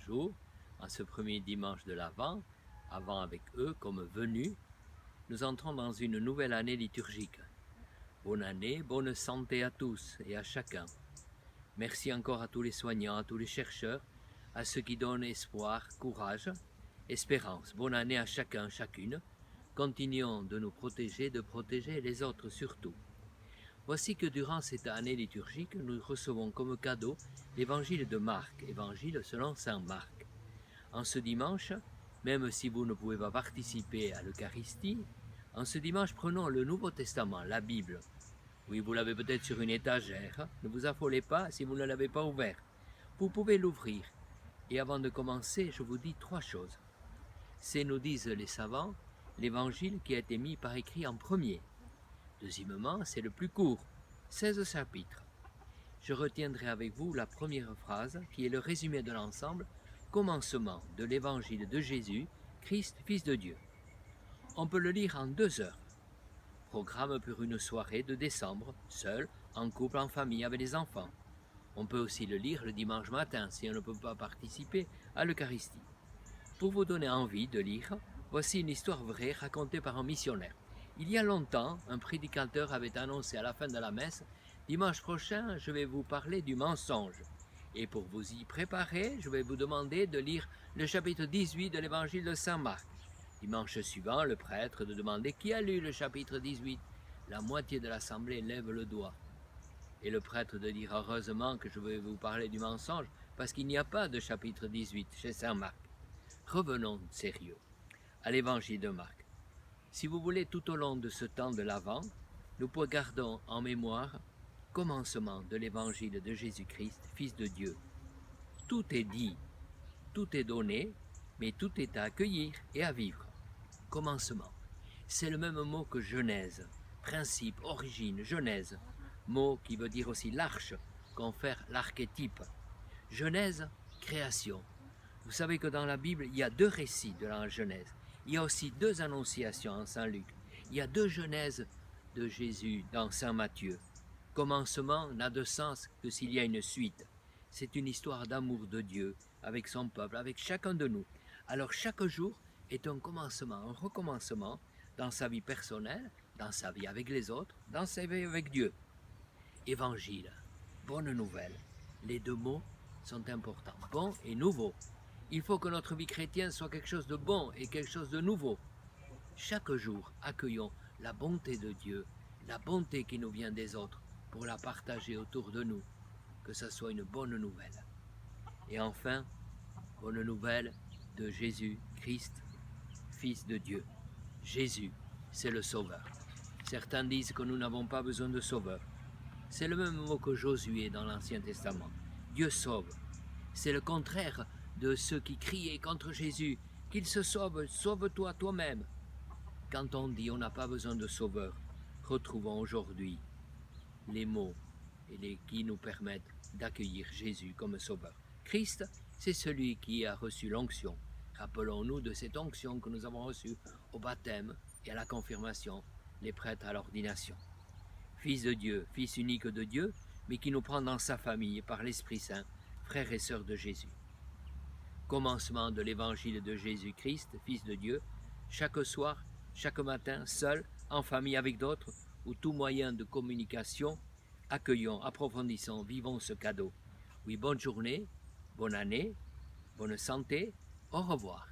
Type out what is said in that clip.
jour, en ce premier dimanche de l'Avent, avant avec eux comme venus, nous entrons dans une nouvelle année liturgique. Bonne année, bonne santé à tous et à chacun. Merci encore à tous les soignants, à tous les chercheurs, à ceux qui donnent espoir, courage, espérance. Bonne année à chacun, chacune. Continuons de nous protéger, de protéger les autres surtout. Voici que durant cette année liturgique, nous recevons comme cadeau l'évangile de Marc, évangile selon saint Marc. En ce dimanche, même si vous ne pouvez pas participer à l'Eucharistie, en ce dimanche, prenons le Nouveau Testament, la Bible. Oui, vous l'avez peut-être sur une étagère, ne vous affolez pas si vous ne l'avez pas ouvert. Vous pouvez l'ouvrir. Et avant de commencer, je vous dis 3 choses. C'est, nous disent les savants, l'évangile qui a été mis par écrit en premier. Deuxièmement, c'est le plus court, 16 chapitres. Je retiendrai avec vous la première phrase, qui est le résumé de l'ensemble, commencement de l'évangile de Jésus, Christ, Fils de Dieu. On peut le lire en 2 heures. Programme pour une soirée de décembre, seul, en couple, en famille, avec les enfants. On peut aussi le lire le dimanche matin, si on ne peut pas participer à l'Eucharistie. Pour vous donner envie de lire, voici une histoire vraie racontée par un missionnaire. Il y a longtemps, un prédicateur avait annoncé à la fin de la messe « Dimanche prochain, je vais vous parler du mensonge. Et pour vous y préparer, je vais vous demander de lire le chapitre 18 de l'évangile de saint Marc. » Dimanche suivant, le prêtre de demander qui a lu le chapitre 18. La moitié de l'assemblée lève le doigt. Et le prêtre de dire heureusement que je vais vous parler du mensonge parce qu'il n'y a pas de chapitre 18 chez saint Marc. Revenons sérieux à l'évangile de Marc. Si vous voulez, tout au long de ce temps de l'Avent, nous gardons en mémoire commencement de l'évangile de Jésus-Christ, Fils de Dieu. Tout est dit, tout est donné, mais tout est à accueillir et à vivre. Commencement. C'est le même mot que genèse, principe, origine, genèse, mot qui veut dire aussi l'arche, confère l'archétype. Genèse, création. Vous savez que dans la Bible, il y a 2 récits de la Genèse. Il y a aussi 2 annonciations en Saint Luc. Il y a 2 Genèses de Jésus dans Saint Matthieu. Commencement n'a de sens que s'il y a une suite. C'est une histoire d'amour de Dieu avec son peuple, avec chacun de nous. Alors chaque jour est un commencement, un recommencement dans sa vie personnelle, dans sa vie avec les autres, dans sa vie avec Dieu. Évangile, bonne nouvelle. Les 2 mots sont importants, bon et nouveau. Il faut que notre vie chrétienne soit quelque chose de bon et quelque chose de nouveau. Chaque jour, accueillons la bonté de Dieu, la bonté qui nous vient des autres, pour la partager autour de nous, que ce soit une bonne nouvelle. Et enfin, bonne nouvelle de Jésus-Christ, Fils de Dieu. Jésus, c'est le Sauveur. Certains disent que nous n'avons pas besoin de Sauveur. C'est le même mot que Josué dans l'Ancien Testament. Dieu sauve. C'est le contraire de ceux qui criaient contre Jésus, qu'il se sauve, sauve-toi toi-même. Quand on dit on n'a pas besoin de sauveur, retrouvons aujourd'hui les mots qui nous permettent d'accueillir Jésus comme sauveur. Christ, c'est celui qui a reçu l'onction. Rappelons-nous de cette onction que nous avons reçue au baptême et à la confirmation, les prêtres à l'ordination. Fils de Dieu, Fils unique de Dieu, mais qui nous prend dans sa famille par l'Esprit Saint, frères et sœurs de Jésus. Commencement de l'évangile de Jésus-Christ, Fils de Dieu, chaque soir, chaque matin, seul, en famille avec d'autres, ou tout moyen de communication, accueillons, approfondissons, vivons ce cadeau. Oui, bonne journée, bonne année, bonne santé, au revoir.